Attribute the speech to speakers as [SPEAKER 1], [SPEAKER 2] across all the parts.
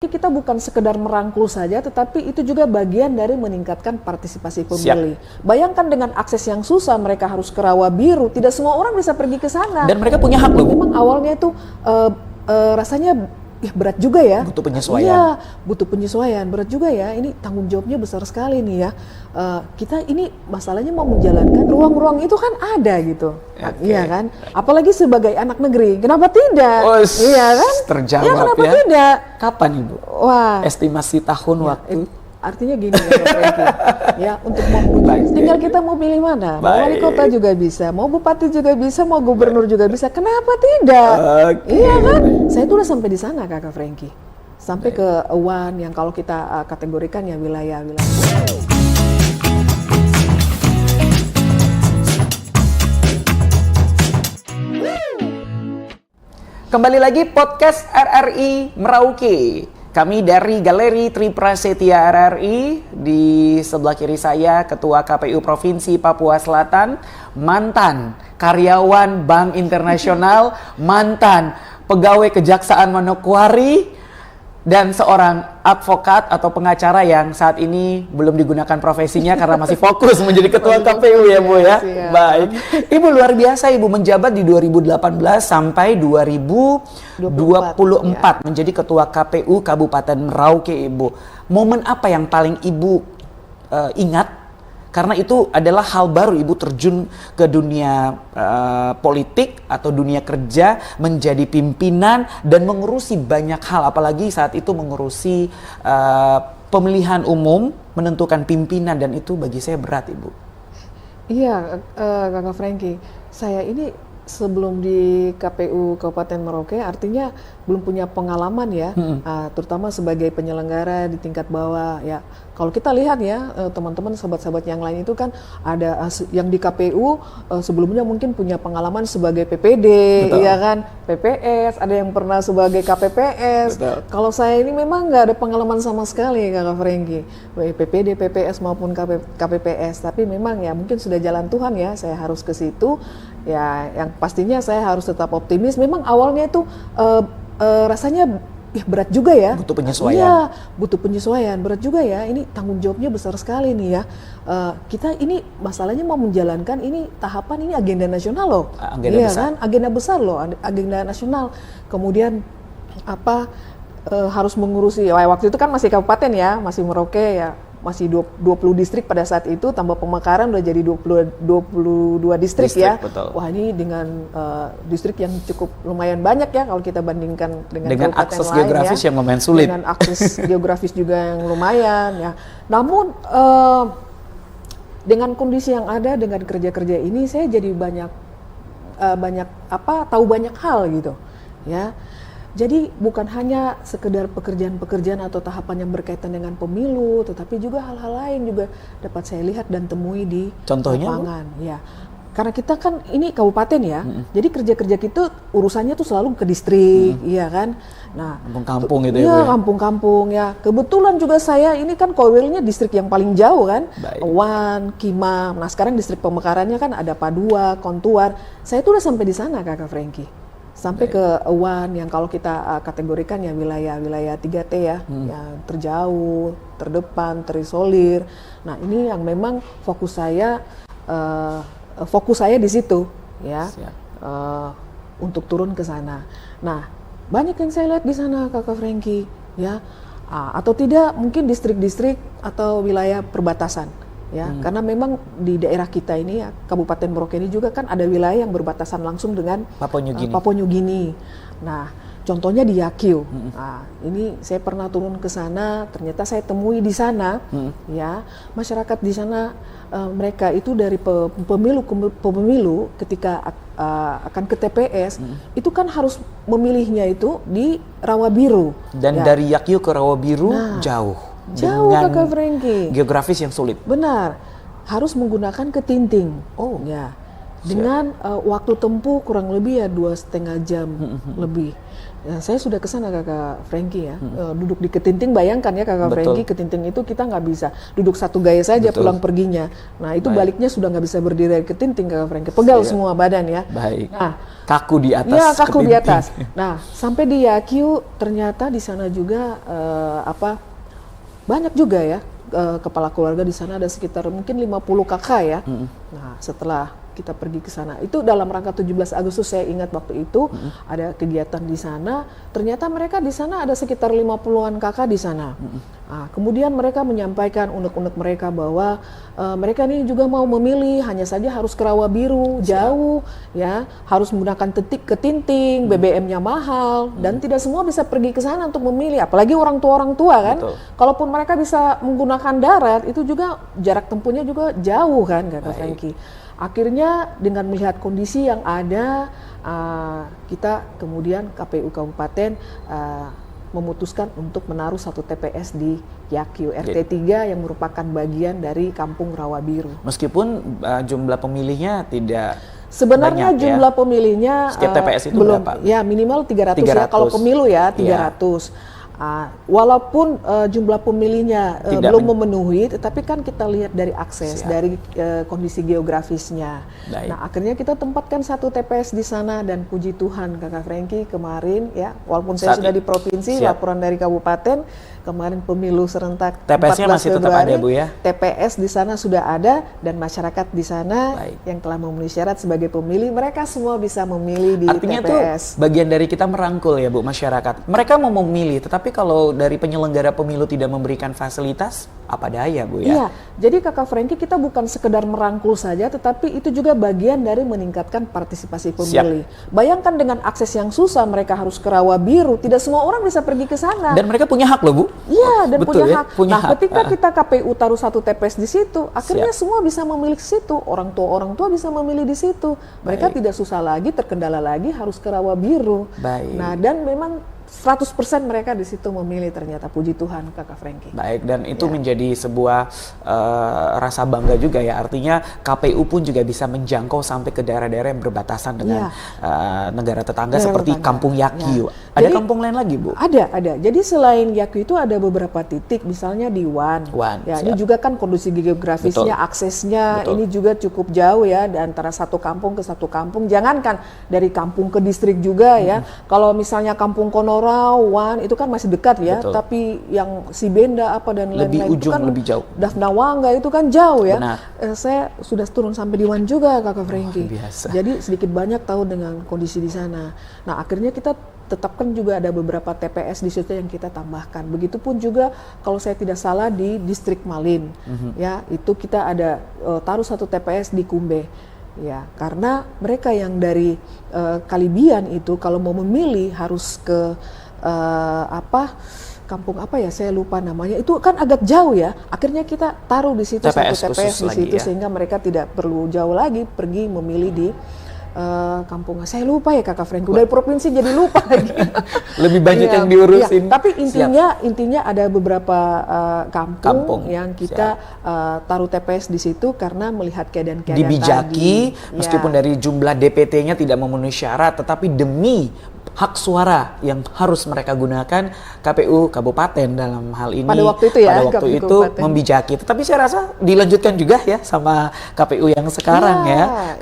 [SPEAKER 1] Kita bukan sekedar merangkul saja, tetapi itu juga bagian dari meningkatkan partisipasi pemilih. Bayangkan dengan akses yang susah, mereka harus ke Rawa Biru, tidak semua orang bisa pergi ke sana.
[SPEAKER 2] Dan mereka punya hak loh.
[SPEAKER 1] Memang awalnya itu rasanya berat juga ya.
[SPEAKER 2] Butuh penyesuaian.
[SPEAKER 1] Iya, butuh penyesuaian, berat juga ya. Ini tanggung jawabnya besar sekali nih ya. Kita ini masalahnya mau menjalankan ruang-ruang itu kan ada gitu. Iya kan? Apalagi sebagai anak negeri, kenapa tidak? Iya kan?
[SPEAKER 2] Terjawab
[SPEAKER 1] ya. Kenapa
[SPEAKER 2] ya.
[SPEAKER 1] tidak?
[SPEAKER 2] Kapan Ibu?
[SPEAKER 1] Wah.
[SPEAKER 2] Estimasi tahun waktu?
[SPEAKER 1] Artinya gini ya, untuk memuji, tinggal kita mau pilih mana. Mau wali kota juga bisa, mau bupati juga bisa, mau gubernur juga bisa. Kenapa tidak? Iya kan? Saya tuh udah sampai di sana, Kakak Frankie. Sampai ke Awan yang kalau kita kategorikan ya wilayah-wilayah.
[SPEAKER 2] Kembali lagi podcast RRI Merauke. Kami dari Galeri Tri Prasetya RRI, di sebelah kiri saya Ketua KPU Provinsi Papua Selatan, mantan karyawan Bank Internasional, mantan pegawai Kejaksaan Manokwari, dan seorang advokat atau pengacara yang saat ini belum digunakan profesinya karena masih fokus menjadi Ketua KPU ya Bu ya. Baik. Ibu luar biasa, Ibu menjabat di 2018 sampai 2024 menjadi Ketua KPU Kabupaten Merauke, Ibu. Momen apa yang paling Ibu ingat? Karena itu adalah hal baru, Ibu terjun ke dunia politik atau dunia kerja, menjadi pimpinan dan mengurusi banyak hal, apalagi saat itu mengurusi pemilihan umum, menentukan pimpinan, dan itu bagi saya berat, Ibu.
[SPEAKER 1] Iya, Kakak Frankie, saya ini sebelum di KPU Kabupaten Merauke artinya belum punya pengalaman ya, terutama sebagai penyelenggara di tingkat bawah ya. Kalau kita lihat ya, teman-teman sahabat-sahabat yang lain itu kan ada yang di KPU sebelumnya mungkin punya pengalaman sebagai PPD, ya kan, PPS, ada yang pernah sebagai KPPS. Kalau saya ini memang nggak ada pengalaman sama sekali, Kakak Frankie, baik PPD, PPS maupun KPPS. Tapi memang ya mungkin sudah jalan Tuhan ya, saya harus ke situ. Ya, yang pastinya saya harus tetap optimis. Memang awalnya itu rasanya berat juga ya.
[SPEAKER 2] Butuh penyesuaian.
[SPEAKER 1] Iya, butuh penyesuaian, berat juga ya. Ini tanggung jawabnya besar sekali nih ya. Kita ini masalahnya mau menjalankan ini tahapan, ini agenda nasional loh.
[SPEAKER 2] Agenda
[SPEAKER 1] iya
[SPEAKER 2] besar.
[SPEAKER 1] Kan, agenda besar loh, agenda nasional. Kemudian harus mengurusi. Waktu itu kan masih kabupaten ya, masih Merauke ya. Masih 20 distrik pada saat itu, tambah Pemekaran udah jadi 22 distrik ya.
[SPEAKER 2] Betul.
[SPEAKER 1] Wah, ini dengan distrik yang cukup lumayan banyak ya kalau kita bandingkan dengan
[SPEAKER 2] akses
[SPEAKER 1] lain,
[SPEAKER 2] geografis
[SPEAKER 1] ya.
[SPEAKER 2] Yang lumayan sulit.
[SPEAKER 1] Dengan akses geografis juga yang lumayan ya. Namun dengan kondisi yang ada, dengan kerja-kerja ini saya jadi tahu banyak hal gitu ya. Jadi bukan hanya sekedar pekerjaan-pekerjaan atau tahapan yang berkaitan dengan pemilu, tetapi juga hal-hal lain juga dapat saya lihat dan temui di lapangan. Ya, karena kita kan ini kabupaten ya, jadi kerja-kerja kita urusannya tuh selalu ke distrik, iya kan. Nah,
[SPEAKER 2] kampung-kampung gitu
[SPEAKER 1] ya.
[SPEAKER 2] Ya,
[SPEAKER 1] kampung-kampung ya. Kebetulan juga saya ini kan Kowilnya distrik yang paling jauh kan, Awan, Kimam. Nah sekarang distrik Pemekarannya kan ada Padua, Kontuar. Saya tuh udah sampai di sana, Kakak Frankie. Sampai ke Awan yang kalau kita kategorikan ya wilayah 3T ya, yang terjauh, terdepan, terisolir. Nah ini yang memang fokus saya di situ ya, untuk turun ke sana. Nah banyak yang saya lihat di sana, Kakak Frankie ya, atau tidak mungkin distrik-distrik atau wilayah perbatasan. Ya, karena memang di daerah kita ini ya, Kabupaten Merauke ini juga kan ada wilayah yang berbatasan langsung dengan Papua New Guinea. Nah, contohnya di Yakiu. Nah, ini saya pernah turun ke sana, ternyata saya temui di sana, ya masyarakat di sana mereka itu dari pemilu ketika akan ke TPS itu kan harus memilihnya itu di Rawa Biru.
[SPEAKER 2] Dan dari Yakiu ke Rawa Biru jauh,
[SPEAKER 1] Kakak Frankie.
[SPEAKER 2] Geografis yang sulit.
[SPEAKER 1] Benar, harus menggunakan ketinting. Oh ya, dengan waktu tempuh kurang lebih ya 2,5 jam lebih. Ya, saya sudah ke sana Kakak Frankie ya, duduk di Ketinting, bayangkan ya Kakak Frankie, Ketinting itu kita nggak bisa duduk satu gaya saja pulang perginya. Nah itu baliknya sudah nggak bisa berdiri dari Ketinting Kakak Frankie, pegal semua badan ya.
[SPEAKER 2] Baik.
[SPEAKER 1] Nah,
[SPEAKER 2] kaku di atas.
[SPEAKER 1] Ya kaku
[SPEAKER 2] Ketinting.
[SPEAKER 1] di atas. Nah sampai di Yakyu ternyata di sana juga banyak juga ya kepala keluarga di sana, ada sekitar mungkin 50 kakak ya. Nah setelah kita pergi ke sana. Itu dalam rangka 17 Agustus saya ingat waktu itu ada kegiatan di sana. Ternyata mereka di sana ada sekitar 50-an kakak di sana. Nah, kemudian mereka menyampaikan unek-unek mereka bahwa mereka ini juga mau memilih, hanya saja harus ke Rawa Biru, jauh ya, harus menggunakan Ketinting, BBM-nya mahal dan tidak semua bisa pergi ke sana untuk memilih, apalagi orang tua kan. Kalaupun mereka bisa menggunakan darat, itu juga jarak tempuhnya juga jauh kan Kakak Frankie. Akhirnya dengan melihat kondisi yang ada, kita kemudian KPU Kabupaten memutuskan untuk menaruh satu TPS di Yakyu RT 3 yang merupakan bagian dari Kampung Rawa Biru.
[SPEAKER 2] Meskipun jumlah pemilihnya tidak
[SPEAKER 1] sebenarnya
[SPEAKER 2] banyak,
[SPEAKER 1] jumlah pemilihnya
[SPEAKER 2] setiap TPS itu
[SPEAKER 1] belum,
[SPEAKER 2] berapa?
[SPEAKER 1] Ya minimal 300 ya, kalau pemilu ya 300. Walaupun jumlah pemilihnya belum memenuhi, tetapi kan kita lihat dari akses, dari kondisi geografisnya. Nah akhirnya kita tempatkan satu TPS di sana dan puji Tuhan Kakak Frankie kemarin ya, walaupun saya sudah di provinsi, laporan dari kabupaten, kemarin pemilu serentak
[SPEAKER 2] TPS-nya
[SPEAKER 1] 14
[SPEAKER 2] masih tetap
[SPEAKER 1] Februari,
[SPEAKER 2] ada Bu ya?
[SPEAKER 1] TPS di sana sudah ada dan masyarakat di sana yang telah memenuhi syarat sebagai pemilih, mereka semua bisa memilih di
[SPEAKER 2] Artinya
[SPEAKER 1] TPS.
[SPEAKER 2] Tuh bagian dari kita merangkul ya Bu masyarakat. Mereka mau memilih, tetapi kalau dari penyelenggara pemilu tidak memberikan fasilitas, apa daya Bu ya?
[SPEAKER 1] Iya, jadi Kakak Frankie kita bukan sekedar merangkul saja, tetapi itu juga bagian dari meningkatkan partisipasi pemilih. Bayangkan dengan akses yang susah, mereka harus ke Rawa Biru, tidak semua orang bisa pergi ke sana.
[SPEAKER 2] Dan mereka punya hak loh Bu?
[SPEAKER 1] Iya, dan
[SPEAKER 2] betul,
[SPEAKER 1] punya hak.
[SPEAKER 2] Punya
[SPEAKER 1] nah,
[SPEAKER 2] hak.
[SPEAKER 1] ketika kita KPU taruh satu TPS di situ, akhirnya semua bisa memilih ke situ. Orang tua bisa memilih di situ. Mereka tidak susah lagi, terkendala lagi harus ke Rawa Biru. Nah, dan memang 100% mereka di situ memilih, ternyata puji Tuhan Kakak Frankie.
[SPEAKER 2] Baik, dan itu menjadi sebuah rasa bangga juga ya. Artinya KPU pun juga bisa menjangkau sampai ke daerah-daerah yang berbatasan dengan negara tetangga seperti Kampung Yakyu. Ada kampung lain lagi Bu?
[SPEAKER 1] Ada. Jadi selain Yakyu itu ada beberapa titik, misalnya di Wan. Ya, ini juga kan kondisi geografisnya, aksesnya ini juga cukup jauh ya, antara satu kampung ke satu kampung. Jangankan dari kampung ke distrik juga ya. Kalau misalnya Kampung Konorau, Wan itu kan masih dekat ya, tapi yang Sibenda apa dan lain-lain itu kan
[SPEAKER 2] lebih jauh.
[SPEAKER 1] Dafnawangga itu kan jauh ya.
[SPEAKER 2] Saya
[SPEAKER 1] sudah turun sampai di Wan juga Kakak Frankie.
[SPEAKER 2] Biasa.
[SPEAKER 1] Jadi sedikit banyak tahu dengan kondisi di sana. Nah akhirnya kita tetapkan juga ada beberapa TPS di situ yang kita tambahkan. Begitupun juga kalau saya tidak salah di distrik Malin, ya itu kita ada taruh satu TPS di Kumbe. Ya, karena mereka yang dari Kalibian itu kalau mau memilih harus ke kampung apa ya, saya lupa namanya, itu kan agak jauh ya. Akhirnya kita taruh di situ satu TPS di situ sehingga mereka tidak perlu jauh lagi pergi memilih di kampung. Saya lupa ya Kakak Frankie, dari provinsi jadi lupa lagi.
[SPEAKER 2] Lebih banyak yang diurusin.
[SPEAKER 1] Tapi intinya ada beberapa kampung yang kita taruh TPS di situ karena melihat keadaan-keadaan
[SPEAKER 2] dibijaki, meskipun dari jumlah DPT-nya tidak memenuhi syarat, tetapi demi hak suara yang harus mereka gunakan, KPU Kabupaten dalam hal ini
[SPEAKER 1] pada waktu itu
[SPEAKER 2] membijaki. Tetapi saya rasa dilanjutkan juga ya sama KPU yang sekarang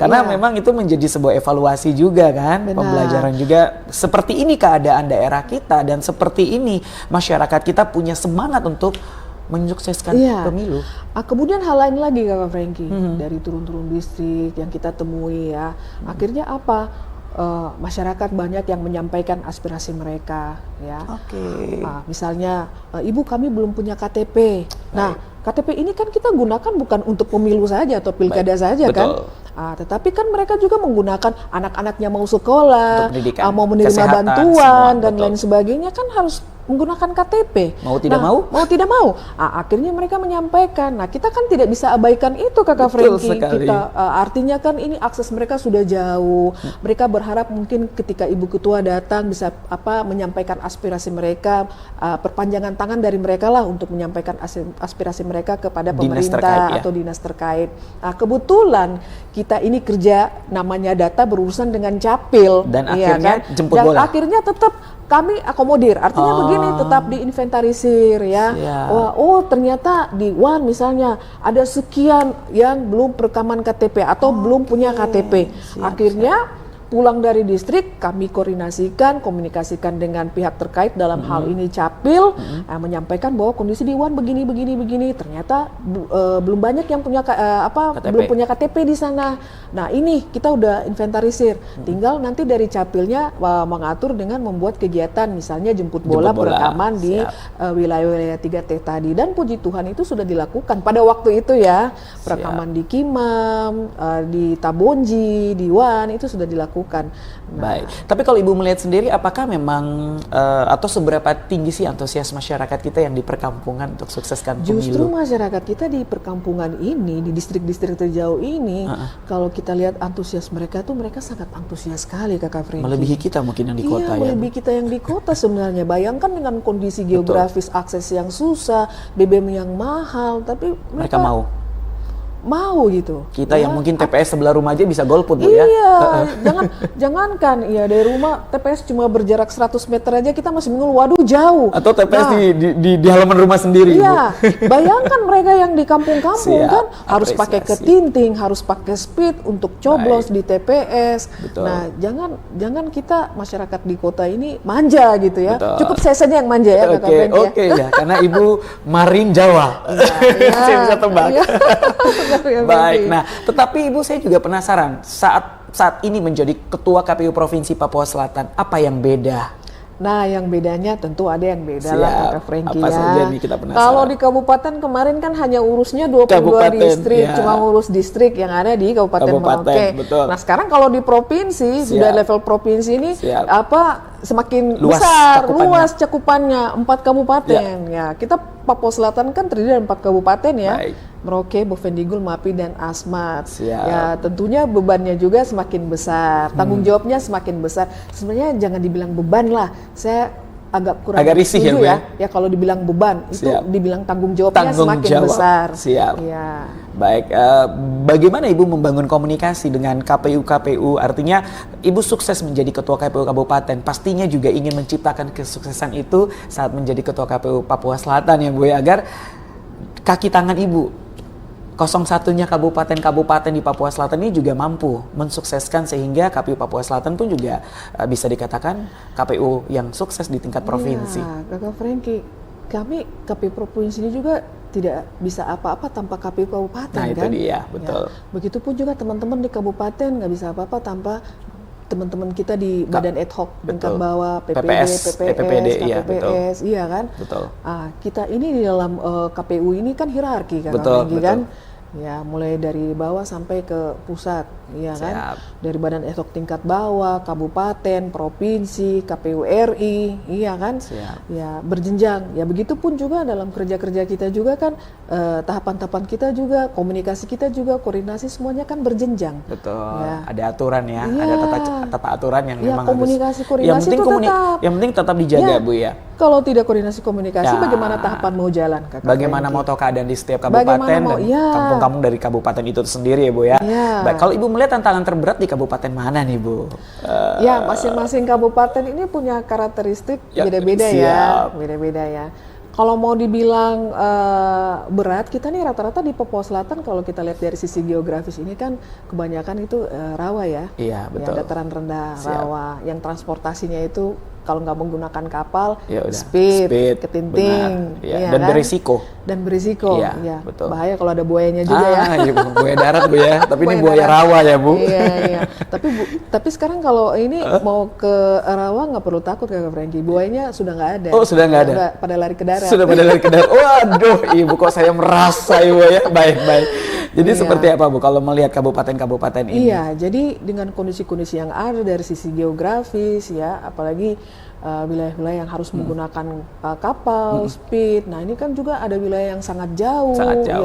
[SPEAKER 2] karena memang itu menjadi sebuah evaluasi juga kan. Benar. Pembelajaran juga seperti ini keadaan daerah kita, dan seperti ini masyarakat kita punya semangat untuk menyukseskan pemilu.
[SPEAKER 1] Kemudian hal lain lagi Kakak Frankie, dari turun-turun distrik yang kita temui ya, akhirnya apa? Masyarakat banyak yang menyampaikan aspirasi mereka ya. Misalnya ibu kami belum punya KTP. Nah KTP ini kan kita gunakan bukan untuk pemilu saja atau pilkada saja kan. Tetapi kan mereka juga menggunakan anak-anaknya mau sekolah, mau menerima bantuan dan lain sebagainya kan harus menggunakan KTP.
[SPEAKER 2] Mau tidak mau?
[SPEAKER 1] Mau tidak mau. Akhirnya mereka menyampaikan. Nah kita kan tidak bisa abaikan itu Kakak Frankie. Artinya kan ini akses mereka sudah jauh. Mereka berharap mungkin ketika Ibu Ketua datang bisa menyampaikan aspirasi mereka, perpanjangan tangan dari mereka lah untuk menyampaikan aspirasi mereka kepada pemerintah atau dinas terkait. Nah kebetulan kita ini kerja namanya data berurusan dengan Capil.
[SPEAKER 2] Dan akhirnya jemput bola.
[SPEAKER 1] Dan akhirnya tetap kami akomodir, artinya begini, tetap diinventarisir ya.
[SPEAKER 2] Siap.
[SPEAKER 1] Oh ternyata di Wan misalnya ada sekian yang belum perekaman KTP atau belum punya KTP. Akhirnya pulang dari distrik, kami koordinasikan, komunikasikan dengan pihak terkait dalam hal ini Capil, menyampaikan bahwa kondisi di Wan begini. Ternyata belum banyak yang punya belum punya KTP di sana. Nah ini kita udah inventarisir. Tinggal nanti dari Capilnya mengatur dengan membuat kegiatan, misalnya jemput bola. Perekaman di wilayah-wilayah 3T tadi. Dan puji Tuhan itu sudah dilakukan pada waktu itu ya. Perekaman di Kimam, di Tabonji, di Wan itu sudah dilakukan.
[SPEAKER 2] Baik. Tapi kalau Ibu melihat sendiri, apakah memang atau seberapa tinggi sih antusias masyarakat kita yang di perkampungan untuk sukseskan pemilu?
[SPEAKER 1] Justru masyarakat kita di perkampungan ini, di distrik-distrik terjauh ini, kalau kita lihat antusias mereka tuh, mereka sangat antusias sekali, Kakak Franky.
[SPEAKER 2] Melebihi kita mungkin yang di kota ya.
[SPEAKER 1] Melebihi kita yang di kota sebenarnya. Bayangkan dengan kondisi geografis, akses yang susah, BBM yang mahal, tapi mereka mau gitu.
[SPEAKER 2] Kita yang mungkin TPS sebelah rumah aja bisa golput Bu ya.
[SPEAKER 1] Iya, jangankan ya dari rumah TPS cuma berjarak 100 meter aja kita masih bingung, waduh jauh.
[SPEAKER 2] Atau TPS di halaman rumah sendiri.
[SPEAKER 1] Iya, bayangkan mereka yang di kampung-kampung kan harus pakai ketinting, harus pakai speed untuk coblos di TPS.
[SPEAKER 2] Betul.
[SPEAKER 1] Nah, jangan kita masyarakat di kota ini manja gitu ya.
[SPEAKER 2] Betul.
[SPEAKER 1] Cukup saya saja yang manja ya, Kakak Franky.
[SPEAKER 2] Oke ya, karena Ibu Marin Jawa. Saya bisa tebak. Baik, nah tetapi Ibu saya juga penasaran saat ini menjadi Ketua KPU Provinsi Papua Selatan, apa yang beda?
[SPEAKER 1] Nah, yang bedanya tentu ada yang beda lah, Kakak Franky
[SPEAKER 2] apa
[SPEAKER 1] ya.
[SPEAKER 2] saja nih kita penasaran.
[SPEAKER 1] Kalau di kabupaten kemarin kan hanya urusnya 22 distrik, cuma ngurus distrik yang ada di Kabupaten Merauke.
[SPEAKER 2] Betul.
[SPEAKER 1] Nah, sekarang kalau di provinsi, sudah level provinsi ini semakin
[SPEAKER 2] luas
[SPEAKER 1] cakupannya 4 kabupaten. Ya, kita Papua Selatan kan terdiri dari 4 kabupaten ya.
[SPEAKER 2] Baik.
[SPEAKER 1] Merauke, Bovendigul, Mapi, dan Asmat.
[SPEAKER 2] Siap.
[SPEAKER 1] Ya, tentunya bebannya juga semakin besar, tanggung jawabnya semakin besar. Sebenarnya jangan dibilang beban lah, saya agak
[SPEAKER 2] risih
[SPEAKER 1] setuju ya. Ya kalau dibilang beban, itu dibilang tanggung jawabnya semakin besar.
[SPEAKER 2] Siap.
[SPEAKER 1] Ya.
[SPEAKER 2] Baik, bagaimana Ibu membangun komunikasi dengan KPU? Artinya Ibu sukses menjadi Ketua KPU Kabupaten, pastinya juga ingin menciptakan kesuksesan itu saat menjadi Ketua KPU Papua Selatan ya Bu ya, agar kaki tangan Ibu 01-nya kabupaten-kabupaten di Papua Selatan ini juga mampu mensukseskan sehingga KPU Papua Selatan pun juga bisa dikatakan KPU yang sukses di tingkat provinsi.
[SPEAKER 1] Ya, Kakak Franky, kami KPU provinsi ini juga tidak bisa apa-apa tanpa KPU kabupaten kan?
[SPEAKER 2] Nah itu dia, betul.
[SPEAKER 1] Ya, begitupun juga teman-teman di kabupaten nggak bisa apa-apa tanpa teman-teman kita di badan ad hoc tingkat bawah, PPD,
[SPEAKER 2] PPD,
[SPEAKER 1] KPPS, iya kan?
[SPEAKER 2] Betul.
[SPEAKER 1] Kita ini di dalam KPU ini kan hierarki kan, kan? Ya, mulai dari bawah sampai ke pusat, iya kan? Dari badan ad hoc tingkat bawah, kabupaten, provinsi, KPU RI, iya kan? Ya, berjenjang. Ya, begitupun juga dalam kerja-kerja kita juga kan tahapan-tahapan kita juga, komunikasi kita juga, koordinasi semuanya kan berjenjang.
[SPEAKER 2] Betul.
[SPEAKER 1] Ya.
[SPEAKER 2] Ada aturan ya, ada tata aturan yang memang
[SPEAKER 1] komunikasi
[SPEAKER 2] harus. Yang penting tetap dijaga, Bu ya.
[SPEAKER 1] Kalau tidak koordinasi komunikasi, bagaimana tahapan mau jalan, Kakak?
[SPEAKER 2] Bagaimana mau tahu keadaan di setiap kabupaten dan kampung-kampung dari kabupaten itu sendiri ya Bu ya. Baik, kalau Ibu melihat tantangan terberat di kabupaten mana nih Bu?
[SPEAKER 1] Ya, masing-masing kabupaten ini punya karakteristik beda-beda ya. Beda-beda ya. Kalau mau dibilang berat, kita nih rata-rata di Papua Selatan kalau kita lihat dari sisi geografis ini kan kebanyakan itu rawa ya.
[SPEAKER 2] Iya, betul.
[SPEAKER 1] Ya, dataran rendah, rawa. Yang transportasinya itu kalau nggak menggunakan kapal,
[SPEAKER 2] ya
[SPEAKER 1] speed, ketinting,
[SPEAKER 2] ya, dan kan? berisiko.
[SPEAKER 1] Ya, betul. Bahaya kalau ada buayanya juga ya.
[SPEAKER 2] Iya, buaya darat Bu ya, tapi ini buaya rawa ya Bu.
[SPEAKER 1] Iya. Tapi sekarang kalau ini mau ke rawa nggak perlu takut Kakak Franky, buayanya sudah nggak ada.
[SPEAKER 2] Oh, sudah nggak ada.
[SPEAKER 1] Sudah pada lari ke darat.
[SPEAKER 2] Sudah pada lari ke darat. Waduh, Ibu kok saya merasa Ibu ya. Baik. Jadi seperti apa Bu kalau melihat kabupaten-kabupaten ini?
[SPEAKER 1] Iya, jadi dengan kondisi-kondisi yang ada dari sisi geografis ya, apalagi wilayah-wilayah yang harus menggunakan kapal, speed. Nah, ini kan juga ada wilayah yang sangat jauh.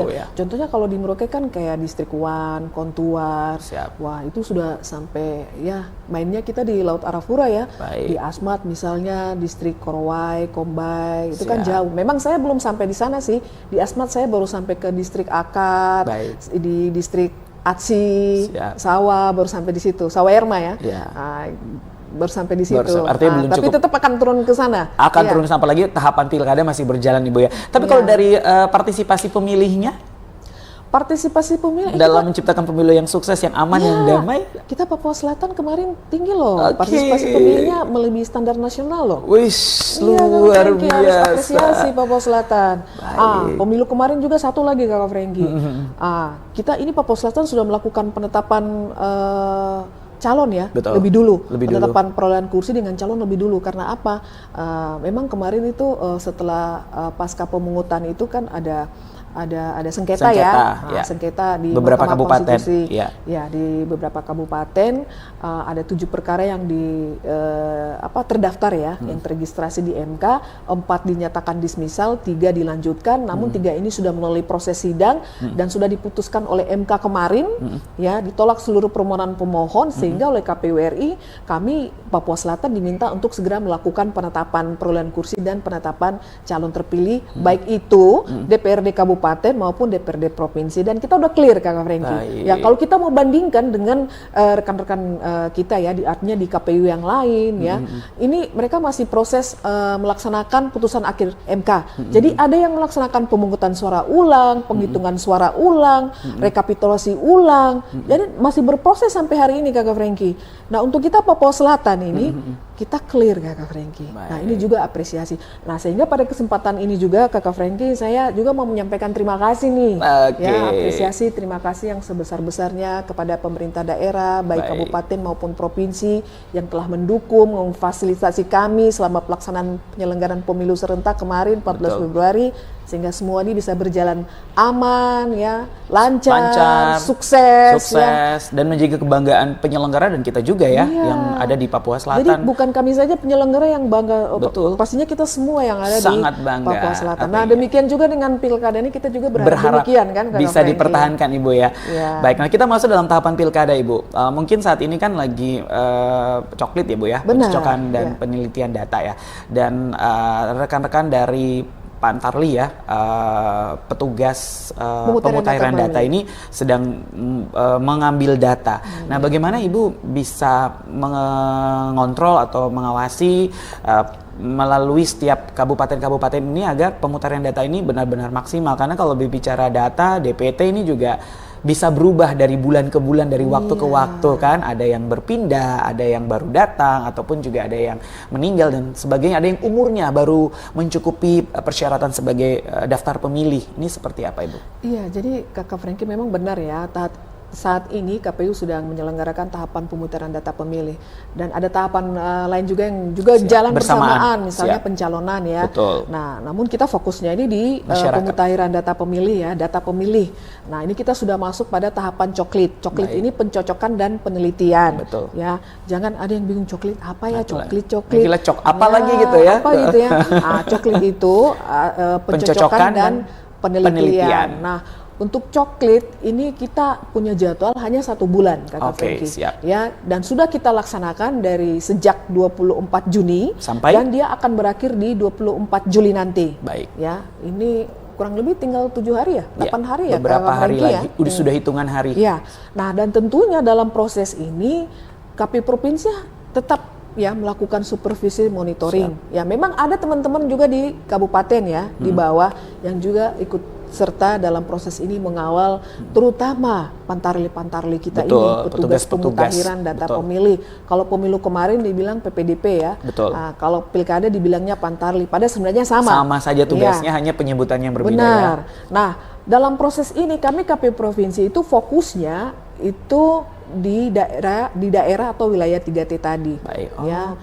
[SPEAKER 2] Ya.
[SPEAKER 1] Contohnya kalau di Merauke kan kayak Distrik Wan, Kontuar. Wah, itu sudah sampai ya mainnya kita di Laut Arafura ya. Di Asmat misalnya, Distrik Korowai, Kombay, itu kan jauh. Memang saya belum sampai di sana sih. Di Asmat saya baru sampai ke Distrik Akad, di Distrik Atsi, Sawa baru sampai di situ. Sawa Erma ya. sampai di situ.
[SPEAKER 2] Artinya belum
[SPEAKER 1] tapi
[SPEAKER 2] cukup.
[SPEAKER 1] tetap akan turun ke sana.
[SPEAKER 2] Akan turun sampai lagi tahapan pilkada masih berjalan Ibu ya. Tapi kalau dari partisipasi pemilihnya,
[SPEAKER 1] partisipasi pemilih
[SPEAKER 2] dalam menciptakan pemilu yang sukses, yang aman, yang damai.
[SPEAKER 1] Kita Papua Selatan kemarin tinggi loh.
[SPEAKER 2] Oke.
[SPEAKER 1] Partisipasi pemilihnya melebihi standar nasional loh.
[SPEAKER 2] Wis, luar
[SPEAKER 1] Harus
[SPEAKER 2] biasa.
[SPEAKER 1] apresiasi Papua Selatan. Pemilu kemarin juga satu lagi Kakak Franky. Kita ini Papua Selatan sudah melakukan penetapan calon ya.
[SPEAKER 2] Betul.
[SPEAKER 1] Lebih dulu.
[SPEAKER 2] Lebih
[SPEAKER 1] Penetapan perolehan kursi dengan calon lebih dulu. Karena apa? Memang kemarin itu setelah pasca pemungutan itu kan ada sengketa ya. Sengketa di
[SPEAKER 2] beberapa
[SPEAKER 1] Mahkamah
[SPEAKER 2] kabupaten.
[SPEAKER 1] Konstitusi.
[SPEAKER 2] Ya.
[SPEAKER 1] Ya, di beberapa kabupaten ada 7 perkara yang terdaftar ya, yang terregistrasi di MK, 4 dinyatakan dismisal, 3 dilanjutkan, namun 3 ini sudah melalui proses sidang dan sudah diputuskan oleh MK kemarin, ya, ditolak seluruh permohonan pemohon sehingga oleh KPU RI kami Papua Selatan diminta untuk segera melakukan penetapan perolehan kursi dan penetapan calon terpilih baik itu DPRD kabupaten maupun DPRD provinsi, dan kita udah clear Kakak Franky. Ya, kalau kita mau bandingkan dengan rekan-rekan kita ya, artinya di KPU yang lain ya, ini mereka masih proses melaksanakan putusan akhir MK. Jadi ada yang melaksanakan pemungutan suara ulang, penghitungan suara ulang, rekapitulasi ulang. Jadi masih berproses sampai hari ini Kakak Franky. Nah, untuk kita Papua Selatan ini kita clear Kakak Franky. Nah, ini juga apresiasi. Nah, sehingga pada kesempatan ini juga Kakak Franky, saya juga mau menyampaikan terima kasih nih. Ya, apresiasi, terima kasih yang sebesar-besarnya kepada pemerintah daerah, baik kabupaten maupun provinsi yang telah mendukung, memfasilitasi kami selama pelaksanaan penyelenggaraan pemilu serentak kemarin 14 Februari, sehingga semua ini bisa berjalan aman ya, lancar, sukses ya.
[SPEAKER 2] Dan menjaga kebanggaan penyelenggara dan kita juga ya, yang ada di Papua Selatan.
[SPEAKER 1] Jadi bukan kami saja penyelenggara yang bangga, pastinya kita semua yang ada
[SPEAKER 2] sangat
[SPEAKER 1] di
[SPEAKER 2] bangga,
[SPEAKER 1] Papua Selatan. Nah, demikian juga dengan pilkada ini kita juga berharap demikian kan,
[SPEAKER 2] bisa dipertahankan Ibu ya. Baik, nah kita masuk dalam tahapan pilkada Ibu. Mungkin saat ini kan lagi coklit ya Bu ya, pencocokan dan penelitian data ya. Dan rekan-rekan dari Pantarli ya, petugas pemutahiran data ini sedang mengambil data. Nah, bagaimana Ibu bisa mengontrol atau mengawasi melalui setiap kabupaten-kabupaten ini agar pemutahiran data ini benar-benar maksimal? Karena kalau berbicara data, DPT ini juga bisa berubah dari bulan ke bulan, dari waktu ke waktu kan. Ada yang berpindah, ada yang baru datang, ataupun juga ada yang meninggal dan sebagainya. Ada yang umurnya baru mencukupi persyaratan sebagai daftar pemilih. Ini seperti apa Ibu?
[SPEAKER 1] Iya, jadi Kakak Franky memang benar ya. Saat ini KPU sedang menyelenggarakan tahapan pemutahiran data pemilih, dan ada tahapan lain juga yang juga jalan bersamaan, misalnya pencalonan ya.
[SPEAKER 2] Betul.
[SPEAKER 1] Nah, namun kita fokusnya ini di pemutahiran data pemilih ya, data pemilih. Nah, ini kita sudah masuk pada tahapan coklit. Coklit ini pencocokan dan penelitian.
[SPEAKER 2] Betul.
[SPEAKER 1] Ya, jangan ada yang bingung coklit apa ya, coklit.
[SPEAKER 2] Apa lagi gitu ya?
[SPEAKER 1] Apa gitu ya? Coklit itu pencocokan dan penelitian. Nah, untuk coklit ini kita punya jadwal hanya 1 bulan Kakak Franky. Ya, dan sudah kita laksanakan dari sejak 24 Juni
[SPEAKER 2] sampai,
[SPEAKER 1] dan dia akan berakhir di 24 Juli nanti.
[SPEAKER 2] Baik.
[SPEAKER 1] Ya, ini kurang lebih tinggal 7 hari ya, 8 hari ya.
[SPEAKER 2] Beberapa hari lagi,
[SPEAKER 1] ya.
[SPEAKER 2] sudah hitungan hari.
[SPEAKER 1] Ya, nah dan tentunya dalam proses ini KPU Provinsi tetap ya melakukan supervisi monitoring. Ya, memang ada teman-teman juga di kabupaten ya, di bawah yang juga ikut serta dalam proses ini mengawal terutama pantarli kita ini, petugas pemutahiran data pemilih. Kalau pemilu kemarin dibilang PPDP ya. Nah, kalau pilkada dibilangnya pantarli, padahal sebenarnya sama.
[SPEAKER 2] Sama saja tugasnya, hanya penyebutannya yang berbeda.
[SPEAKER 1] Benar. Ya. Nah, dalam proses ini kami KPU Provinsi itu fokusnya itu di daerah atau wilayah 3T tadi.
[SPEAKER 2] Baik.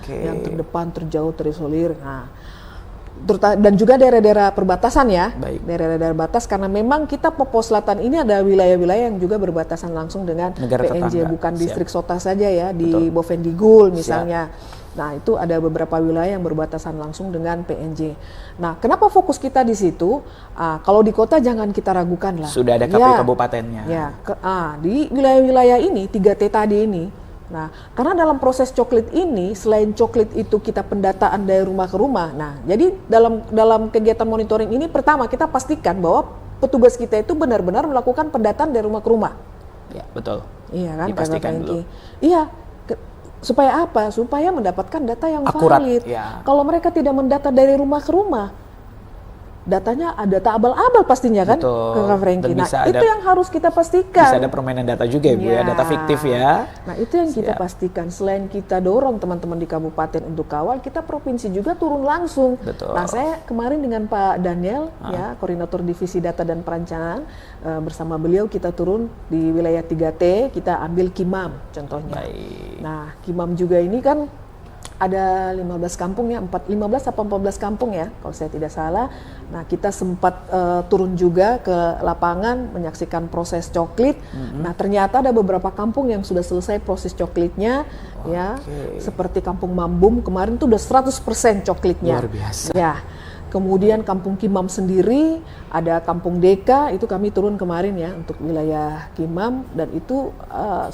[SPEAKER 1] Yang terdepan, terjauh, terisolir. Nah, dan juga daerah-daerah perbatasan ya, daerah-daerah batas, karena memang kita Papua Selatan ini ada wilayah-wilayah yang juga berbatasan langsung dengan
[SPEAKER 2] negara
[SPEAKER 1] PNJ,
[SPEAKER 2] tetangga.
[SPEAKER 1] bukan distrik Sota saja ya, di Bovendigul misalnya. Nah, itu ada beberapa wilayah yang berbatasan langsung dengan PNJ. Nah, kenapa fokus kita di situ? Kalau di kota jangan kita ragukan lah.
[SPEAKER 2] Sudah ada KPU kabupatennya.
[SPEAKER 1] Ya, di wilayah-wilayah ini 3T tadi ini. Nah, karena dalam proses coklit ini, selain coklit itu kita pendataan dari rumah ke rumah. Nah, jadi dalam kegiatan monitoring ini, pertama kita pastikan bahwa petugas kita itu benar-benar melakukan pendataan dari rumah ke rumah.
[SPEAKER 2] Ya, betul.
[SPEAKER 1] Iya kan?
[SPEAKER 2] Dipastikan dulu.
[SPEAKER 1] Iya. Supaya apa? Supaya mendapatkan data yang
[SPEAKER 2] akurat,
[SPEAKER 1] valid.
[SPEAKER 2] ya.
[SPEAKER 1] Kalau mereka tidak mendata dari rumah ke rumah, datanya ada data abal-abal pastinya kan, Kakak Franky. Nah, itu yang harus kita pastikan.
[SPEAKER 2] Bisa ada permainan data juga ya Bu ya, data fiktif ya.
[SPEAKER 1] Nah, itu yang kita pastikan. Selain kita dorong teman-teman di kabupaten untuk kawal, kita provinsi juga turun langsung.
[SPEAKER 2] Betul.
[SPEAKER 1] Nah, saya kemarin dengan Pak Daniel, ya, Koordinator Divisi Data dan Perencanaan, bersama beliau kita turun di wilayah 3T, kita ambil Kimam contohnya.
[SPEAKER 2] Baik.
[SPEAKER 1] Nah, Kimam juga ini kan ada 15 kampung ya, 15 atau 14 kampung ya, kalau saya tidak salah. Nah, kita sempat turun juga ke lapangan menyaksikan proses coklit. Nah, ternyata ada beberapa kampung yang sudah selesai proses coklitnya, ya. Seperti Kampung Mambum kemarin tuh udah 100% coklitnya.
[SPEAKER 2] Luar biasa.
[SPEAKER 1] Ya. Kemudian Kampung Kimam sendiri, ada Kampung Deka, itu kami turun kemarin ya untuk wilayah Kimam, dan itu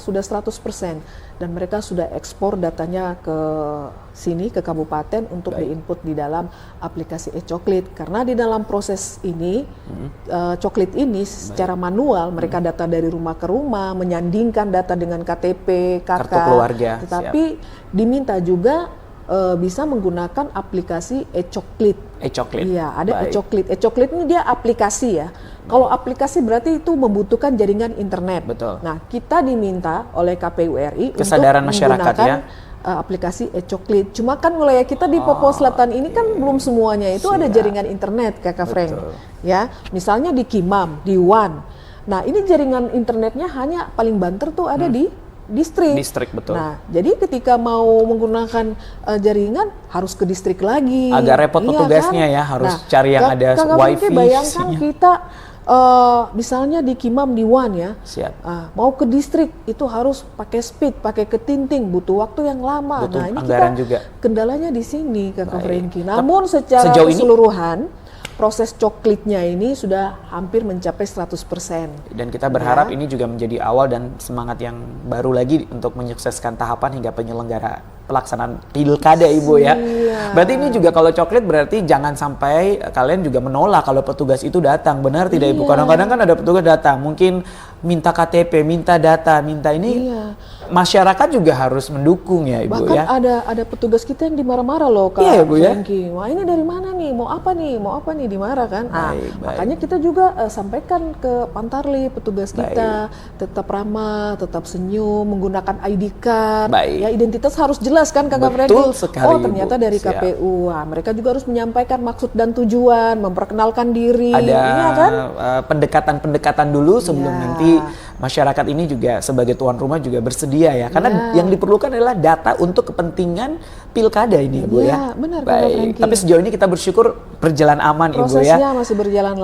[SPEAKER 1] sudah 100%. Dan mereka sudah ekspor datanya ke sini, ke kabupaten untuk diinput di dalam aplikasi e-coklit. Karena di dalam proses ini, coklit ini secara manual, mereka data dari rumah ke rumah, menyandingkan data dengan KTP, KK,
[SPEAKER 2] kartu keluarga.
[SPEAKER 1] tetapi diminta juga bisa menggunakan aplikasi e-coklit.
[SPEAKER 2] E-coklit.
[SPEAKER 1] Iya, ada e-coklit. E-coklit ini dia aplikasi ya. Kalau aplikasi berarti itu membutuhkan jaringan internet.
[SPEAKER 2] Betul.
[SPEAKER 1] Nah, kita diminta oleh KPU RI
[SPEAKER 2] kesadaran
[SPEAKER 1] untuk
[SPEAKER 2] masyarakat
[SPEAKER 1] menggunakan
[SPEAKER 2] ya.
[SPEAKER 1] Aplikasi e-coklit. Cuma kan wilayah kita di Papua Selatan ini kan belum semuanya itu ada jaringan internet, Kakak Frank. Ya, misalnya di Kimam, di Wan. Nah, ini jaringan internetnya hanya paling banter tuh ada di distrik.
[SPEAKER 2] Betul.
[SPEAKER 1] Nah, jadi ketika mau menggunakan jaringan harus ke distrik lagi.
[SPEAKER 2] Agak repot petugasnya kan? Ya, harus cari yang ada wifi.
[SPEAKER 1] Bayangkan kita misalnya di Kimam di Wan ya, mau ke distrik itu harus pakai speed, pakai ketinting, butuh waktu yang lama.
[SPEAKER 2] Butuh
[SPEAKER 1] nah ini
[SPEAKER 2] anggaran
[SPEAKER 1] kita
[SPEAKER 2] juga.
[SPEAKER 1] Kendalanya di sini, Kakak Franky. Namun secara keseluruhan proses coklitnya ini sudah hampir mencapai 100%.
[SPEAKER 2] Dan kita berharap ini juga menjadi awal dan semangat yang baru lagi untuk menyukseskan tahapan hingga penyelenggaraan pelaksanaan pilkada Ibu ya. Berarti ini juga kalau coklit berarti jangan sampai kalian juga menolak kalau petugas itu datang. Benar tidak Ibu? Kadang-kadang kan ada petugas datang, mungkin minta KTP, minta data, minta ini. Masyarakat juga harus mendukung ya Ibu.
[SPEAKER 1] Bahkan
[SPEAKER 2] ya.
[SPEAKER 1] ada petugas kita yang dimarah-marah loh Kak
[SPEAKER 2] Ibu
[SPEAKER 1] Franky. Wah, ini dari mana nih? Mau apa nih? Dimarah kan? Makanya kita juga sampaikan ke Pantarli petugas kita tetap ramah, tetap senyum, menggunakan ID card. Ya, identitas harus jelas kan Kakak Franky.
[SPEAKER 2] Betul sekali,
[SPEAKER 1] oh, ternyata dari KPU. Wah, mereka juga harus menyampaikan maksud dan tujuan, memperkenalkan diri.
[SPEAKER 2] Ada
[SPEAKER 1] kan?
[SPEAKER 2] pendekatan dulu sebelum nanti masyarakat ini juga sebagai tuan rumah juga bersedia ya. Karena yang diperlukan adalah data untuk kepentingan pilkada ini Bu ya.
[SPEAKER 1] Benar,
[SPEAKER 2] baik. Tapi sejauh ini kita bersyukur berjalan aman Ibu ya.
[SPEAKER 1] Prosesnya masih berjalan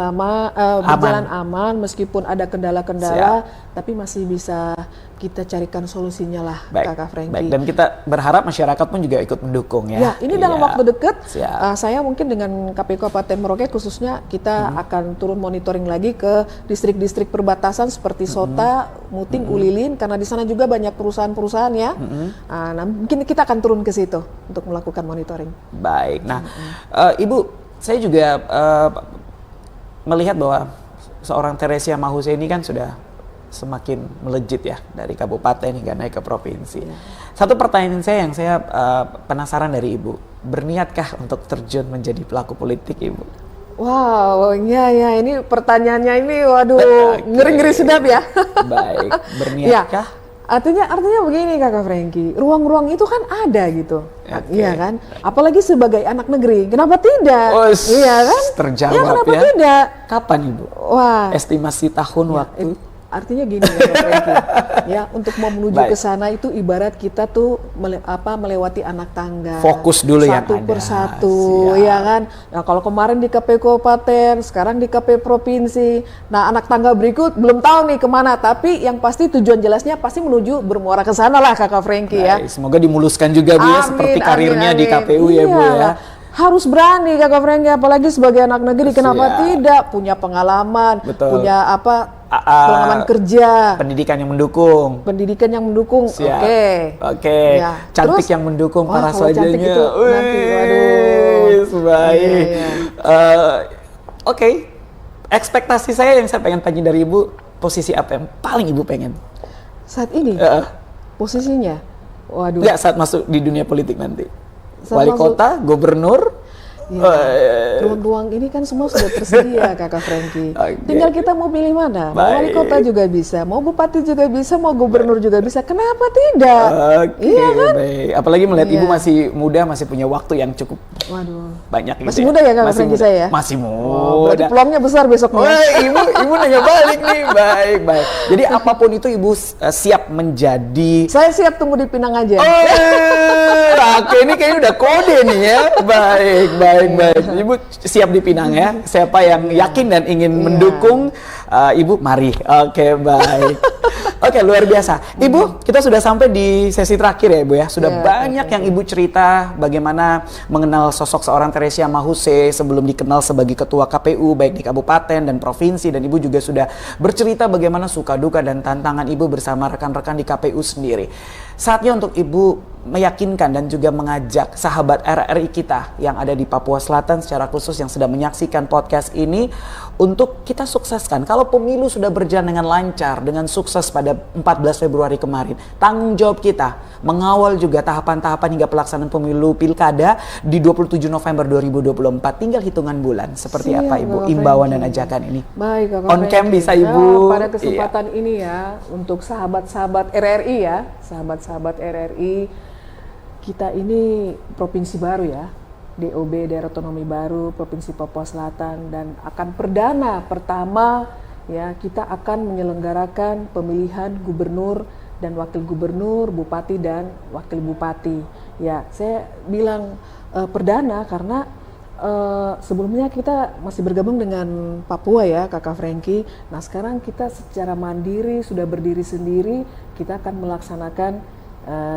[SPEAKER 1] berjalan aman meskipun ada kendala-kendala, tapi masih bisa kita carikan solusinya lah, Kakak Franky.
[SPEAKER 2] Baik, dan kita berharap masyarakat pun juga ikut mendukung ya.
[SPEAKER 1] Ya, ini dalam waktu dekat, saya mungkin dengan KPU Kabupaten Merauke khususnya kita akan turun monitoring lagi ke distrik-distrik perbatasan seperti Sota, Muting, Ulilin, karena di sana juga banyak perusahaan-perusahaan ya. Nah, mungkin kita akan turun ke situ untuk melakukan monitoring.
[SPEAKER 2] Baik, nah Ibu, saya juga melihat bahwa seorang Teresia Mahuse ini kan sudah semakin melejit ya dari kabupaten hingga naik ke provinsi. Satu pertanyaan saya yang saya penasaran dari Ibu, berniatkah untuk terjun menjadi pelaku politik Ibu?
[SPEAKER 1] Wow, ya ini pertanyaannya ini waduh ngeri-ngeri sedap ya.
[SPEAKER 2] Baik, berniatkah?
[SPEAKER 1] Artinya begini Kakak Franky, ruang-ruang itu kan ada gitu, iya kan? Apalagi sebagai anak negeri, kenapa tidak? Iya kan?
[SPEAKER 2] Terjawab
[SPEAKER 1] ya. Kenapa
[SPEAKER 2] tidak? Kapan Ibu?
[SPEAKER 1] Wah.
[SPEAKER 2] Estimasi tahun waktu?
[SPEAKER 1] Artinya gini ya, Franky, ya untuk mau menuju ke sana itu ibarat kita tuh melewati anak tangga.
[SPEAKER 2] Fokus dulu yang ada.
[SPEAKER 1] Satu persatu, ya kan. Nah kalau kemarin di KPU Kabupaten, sekarang di KPU Provinsi. Nah anak tangga berikut belum tahu nih kemana, tapi yang pasti tujuan jelasnya pasti menuju bermuara ke sana lah Kakak Franky ya.
[SPEAKER 2] Semoga dimuluskan juga Bu ya seperti karirnya di KPU ya Bu ya.
[SPEAKER 1] Harus berani Kakak Franky, apalagi sebagai anak negeri. Kenapa tidak? Punya pengalaman, punya pengalaman kerja,
[SPEAKER 2] pendidikan yang mendukung. Oke. Cantik terus, yang mendukung para sarjana.
[SPEAKER 1] Nanti, waduh.
[SPEAKER 2] Baik. Oke. Ekspektasi saya yang saya pengen tanya dari Ibu, posisi apa yang paling Ibu pengen?
[SPEAKER 1] Saat ini? Posisinya? Waduh.
[SPEAKER 2] Nggak saat masuk di dunia politik nanti?
[SPEAKER 1] Saat
[SPEAKER 2] Wali
[SPEAKER 1] masuk-
[SPEAKER 2] kota, gubernur,
[SPEAKER 1] Ruang-ruang ini kan semua sudah tersedia, Kakak Frankie.
[SPEAKER 2] Oke.
[SPEAKER 1] Tinggal kita mau pilih mana. Mau wali
[SPEAKER 2] Baik.
[SPEAKER 1] kota juga bisa, mau bupati juga bisa, mau gubernur juga bisa. Kenapa tidak?
[SPEAKER 2] Oke,
[SPEAKER 1] Iya kan?
[SPEAKER 2] baik. Apalagi melihat
[SPEAKER 1] Iya.
[SPEAKER 2] ibu masih muda, masih punya waktu yang cukup
[SPEAKER 1] Waduh.
[SPEAKER 2] banyak. gitu
[SPEAKER 1] Masih muda ya, Kakak
[SPEAKER 2] Masih
[SPEAKER 1] Frankie,
[SPEAKER 2] muda.
[SPEAKER 1] saya?
[SPEAKER 2] Masih
[SPEAKER 1] Oh, berarti
[SPEAKER 2] muda.
[SPEAKER 1] peluangnya besar besoknya.
[SPEAKER 2] Wah, ibu nanya balik nih, baik, baik. Jadi apapun itu ibu siap menjadi.
[SPEAKER 1] Saya siap tunggu di Pinang aja.
[SPEAKER 2] Oke, ini kayaknya udah kode nih ya. Baik, baik, baik. Ibu siap dipinang ya. Siapa yang yakin dan ingin mendukung ibu, mari. Oke, baik. Oke, luar biasa. Ibu, kita sudah sampai di sesi terakhir ya, Ibu ya. Sudah
[SPEAKER 1] Ya,
[SPEAKER 2] banyak yang Ibu cerita bagaimana mengenal sosok seorang Teresia Mahuse sebelum dikenal sebagai ketua KPU baik di kabupaten dan provinsi, dan Ibu juga sudah bercerita bagaimana suka duka dan tantangan Ibu bersama rekan-rekan di KPU sendiri. Saatnya untuk Ibu meyakinkan dan juga mengajak sahabat RRI kita yang ada di Papua Selatan secara khusus yang sedang menyaksikan podcast ini untuk kita sukseskan. Kalau pemilu sudah berjalan dengan lancar, dengan sukses pada 14 Februari kemarin, tanggung jawab kita mengawal juga tahapan-tahapan hingga pelaksanaan pemilu pilkada di 27 November 2024. Tinggal hitungan bulan. Seperti
[SPEAKER 1] Siap,
[SPEAKER 2] apa Ibu
[SPEAKER 1] Kakak
[SPEAKER 2] imbauan dan
[SPEAKER 1] Frankie.
[SPEAKER 2] ajakan ini?
[SPEAKER 1] Baik, Kakak
[SPEAKER 2] On cam
[SPEAKER 1] Frankie.
[SPEAKER 2] bisa, Ibu.
[SPEAKER 1] Pada kesempatan ini ya, untuk sahabat-sahabat RRI ya, sahabat-sahabat RRI, kita ini provinsi baru ya, DOB, Daerah Otonomi Baru, Provinsi Papua Selatan, dan akan perdana pertama ya, kita akan menyelenggarakan pemilihan gubernur dan wakil gubernur, bupati dan wakil bupati. Ya, saya bilang perdana karena sebelumnya kita masih bergabung dengan Papua ya, Kakak Frankie. Nah, sekarang kita secara mandiri sudah berdiri sendiri, kita akan melaksanakan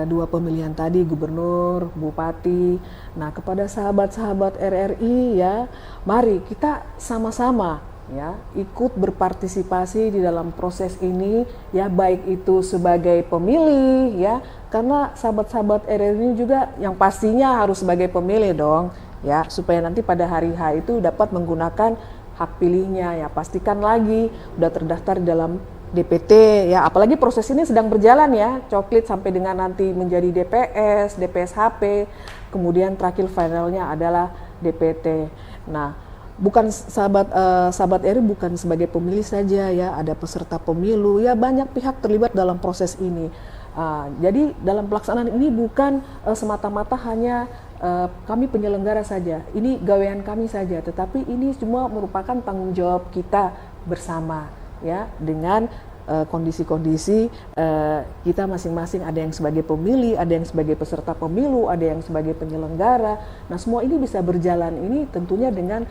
[SPEAKER 1] dua pemilihan tadi, gubernur, bupati. Nah, kepada sahabat-sahabat RRI ya, mari kita sama-sama ya ikut berpartisipasi di dalam proses ini ya, baik itu sebagai pemilih ya, karena sahabat-sahabat RRI ini juga yang pastinya harus sebagai pemilih dong ya, supaya nanti pada hari H itu dapat menggunakan hak pilihnya ya. Pastikan lagi udah terdaftar di dalam DPT ya, apalagi proses ini sedang berjalan ya, coklit sampai dengan nanti menjadi DPS, DPSHP, kemudian terakhir finalnya adalah DPT. Nah, bukan sahabat RRI bukan sebagai pemilih saja ya, ada peserta pemilu ya, banyak pihak terlibat dalam proses ini. Jadi dalam pelaksanaan ini bukan semata-mata hanya kami penyelenggara saja, ini gawean kami saja, tetapi ini semua merupakan tanggung jawab kita bersama ya, dengan kondisi-kondisi kita masing-masing, ada yang sebagai pemilih, ada yang sebagai peserta pemilu, ada yang sebagai penyelenggara. Nah, semua ini bisa berjalan ini tentunya dengan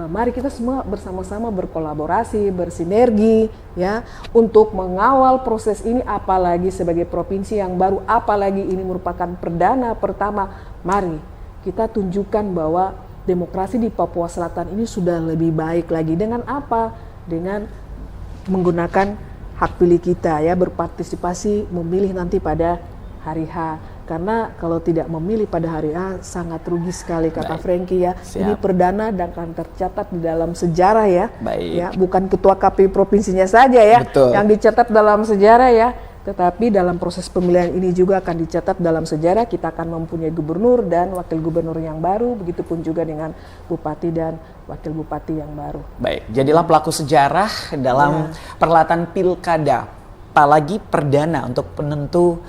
[SPEAKER 1] mari kita semua bersama-sama berkolaborasi, bersinergi ya, untuk mengawal proses ini, apalagi sebagai provinsi yang baru, apalagi ini merupakan perdana pertama. Mari kita tunjukkan bahwa demokrasi di Papua Selatan ini sudah lebih baik lagi. Dengan apa? Dengan menggunakan hak pilih kita ya, berpartisipasi memilih nanti pada hari H. Karena kalau tidak memilih pada hari H sangat rugi sekali, Kakak Frankie ya.
[SPEAKER 2] Siap.
[SPEAKER 1] Ini perdana dan akan tercatat di dalam sejarah ya.
[SPEAKER 2] Baik.
[SPEAKER 1] Ya, bukan ketua KPU provinsinya saja ya
[SPEAKER 2] Betul.
[SPEAKER 1] yang dicatat dalam sejarah ya, tetapi dalam proses pemilihan ini juga akan dicatat dalam sejarah. Kita akan mempunyai gubernur dan wakil gubernur yang baru, begitupun juga dengan bupati dan wakil bupati yang baru.
[SPEAKER 2] Baik, jadilah pelaku sejarah dalam perhelatan pilkada, apalagi perdana untuk penentu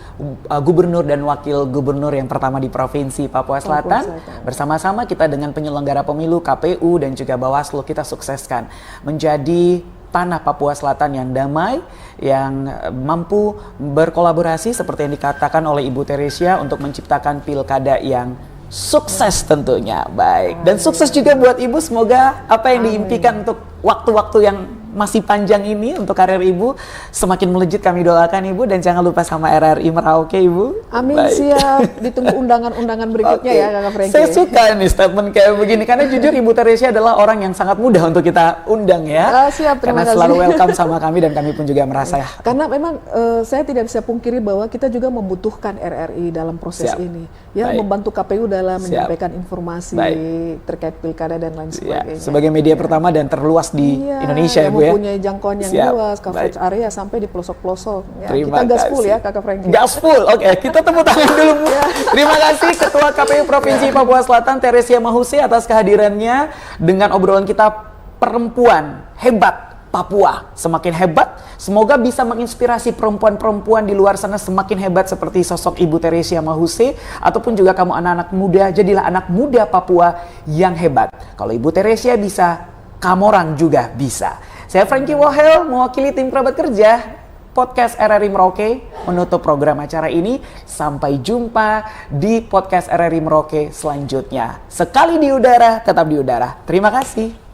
[SPEAKER 2] gubernur dan wakil gubernur yang pertama di Provinsi Papua Selatan. Bersama-sama kita dengan penyelenggara pemilu, KPU dan juga Bawaslu, kita sukseskan menjadi tanah Papua Selatan yang damai, yang mampu berkolaborasi seperti yang dikatakan oleh Ibu Teresia untuk menciptakan pilkada yang sukses tentunya. Baik, dan sukses juga buat Ibu, semoga apa yang diimpikan untuk waktu-waktu yang masih panjang ini untuk karir Ibu semakin melejit, kami doakan Ibu, dan jangan lupa sama RRI Merauke Ibu.
[SPEAKER 1] Amin.
[SPEAKER 2] Baik.
[SPEAKER 1] Siap, ditunggu undangan-undangan berikutnya
[SPEAKER 2] Oke.
[SPEAKER 1] ya, Kakak Frankie.
[SPEAKER 2] Saya suka nih statement kayak begini, karena jujur Ibu Teresia adalah orang yang sangat mudah untuk kita undang ya.
[SPEAKER 1] Siap, terima
[SPEAKER 2] karena
[SPEAKER 1] kasih.
[SPEAKER 2] selalu welcome sama kami, dan kami pun juga merasa
[SPEAKER 1] Karena memang saya tidak bisa pungkiri bahwa kita juga membutuhkan RRI dalam proses
[SPEAKER 2] Siap.
[SPEAKER 1] ini ya,
[SPEAKER 2] Baik.
[SPEAKER 1] membantu KPU dalam
[SPEAKER 2] Siap.
[SPEAKER 1] menyampaikan informasi
[SPEAKER 2] Baik.
[SPEAKER 1] terkait pilkada dan lain
[SPEAKER 2] ya,
[SPEAKER 1] sebagainya.
[SPEAKER 2] sebagai media pertama dan terluas di
[SPEAKER 1] Iya,
[SPEAKER 2] Indonesia ya Bu
[SPEAKER 1] mempunyai jangkauan yang
[SPEAKER 2] Siap.
[SPEAKER 1] luas, coverage
[SPEAKER 2] Baik.
[SPEAKER 1] area sampai di pelosok-pelosok. Ya,
[SPEAKER 2] Terima
[SPEAKER 1] kita gaspol
[SPEAKER 2] kasih.
[SPEAKER 1] ya, Kakak Frankie.
[SPEAKER 2] Gaspol, oke. Kita tepuk tangan dulu, Bu. Terima kasih Ketua KPU Provinsi Papua Selatan, Teresia Mahuse, atas kehadirannya dengan obrolan kita perempuan hebat Papua. Semakin hebat, semoga bisa menginspirasi perempuan-perempuan di luar sana semakin hebat seperti sosok Ibu Teresia Mahuse, ataupun juga kamu anak-anak muda, jadilah anak muda Papua yang hebat. Kalau Ibu Teresia bisa, kamu orang juga bisa. Saya Frankie Wahel, mewakili tim kerabat kerja Podcast RRI Merauke, menutup program acara ini. Sampai jumpa di Podcast RRI Merauke selanjutnya. Sekali di udara, tetap di udara. Terima kasih.